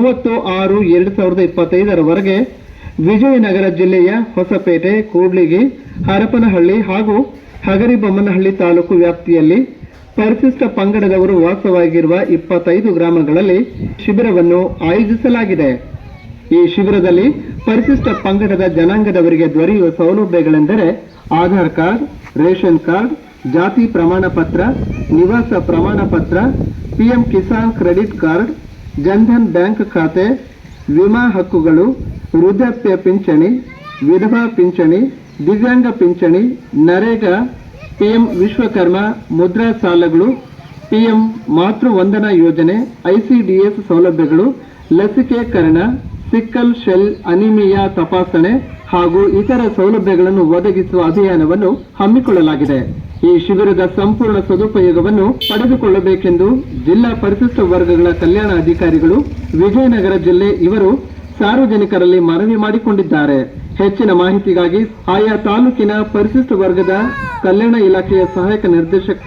30/6/2025 ವಿಜಯನಗರ ಜಿಲ್ಲೆಯ ಹೊಸಪೇಟೆ, ಕೂಡ್ಲಿಗಿ, ಹರಪನಹಳ್ಳಿ ಹಾಗೂ ಹಗರಿಬೊಮ್ಮನಹಳ್ಳಿ ತಾಲೂಕು ವ್ಯಾಪ್ತಿಯಲ್ಲಿ ಪರಿಶಿಷ್ಟ ಪಂಗಡದವರು ವಾಸವಾಗಿರುವ 25 ಗ್ರಾಮಗಳಲ್ಲಿ ಶಿಬಿರವನ್ನು ಆಯೋಜಿಸಲಾಗಿದೆ. ಈ ಶಿಬಿರದಲ್ಲಿ ಪರಿಶಿಷ್ಟ ಪಂಗಡದ ಜನಾಂಗದವರಿಗೆ ದೊರೆಯುವ ಸೌಲಭ್ಯಗಳೆಂದರೆ ಆಧಾರ್ ಕಾರ್ಡ್, ರೇಷನ್ ಕಾರ್ಡ್, ಜಾತಿ ಪ್ರಮಾಣ ಪತ್ರ, ನಿವಾಸ ಪ್ರಮಾಣ ಪತ್ರ, PM Kisan credit card, Jan Dhan bank ಖಾತೆ, ವಿಮಾ ಹಕ್ಕುಗಳು, ವೃದ್ಧಾಪ್ಯ ಪಿಂಚಣಿ, ವಿಧವಾ ಪಿಂಚಣಿ, ದಿವ್ಯಾಂಗ ಪಿಂಚಣಿ, ನರೇಗಾ, ಪಿಎಂ ವಿಶ್ವಕರ್ಮ ಮುದ್ರಾ ಸಾಲಗಳು, ಪಿಎಂ ಮಾತೃ ವಂದನಾ ಯೋಜನೆ, ಐಸಿಡಿಎಸ್ ಸೌಲಭ್ಯಗಳು, ಲಸಿಕೆಕರಣ, ಸಿಕ್ಕಲ್ ಶೆಲ್ ಅನಿಮಿಯಾ ತಪಾಸಣೆ ಹಾಗೂ ಇತರ ಸೌಲಭ್ಯಗಳನ್ನು ಒದಗಿಸುವ ಅಭಿಯಾನವನ್ನು ಹಮ್ಮಿಕೊಳ್ಳಲಾಗಿದೆ. ಈ ಶಿಬಿರದ ಸಂಪೂರ್ಣ ಸದುಪಯೋಗವನ್ನು ಪಡೆದುಕೊಳ್ಳಬೇಕೆಂದು ಜಿಲ್ಲಾ ಪರಿಶಿಷ್ಟ ವರ್ಗಗಳ ಕಲ್ಯಾಣ ಅಧಿಕಾರಿಗಳು ವಿಜಯನಗರ ಜಿಲ್ಲೆ ಇವರು ಸಾರ್ವಜನಿಕರಲ್ಲಿ ಮನವಿ ಮಾಡಿಕೊಂಡಿದ್ದಾರೆ. ಹೆಚ್ಚಿನ ಮಾಹಿತಿಗಾಗಿ ಆಯಾ ತಾಲೂಕಿನ ಪರಿಶಿಷ್ಟ ವರ್ಗದ ಕಲ್ಯಾಣ ಇಲಾಖೆಯ ಸಹಾಯಕ ನಿರ್ದೇಶಕ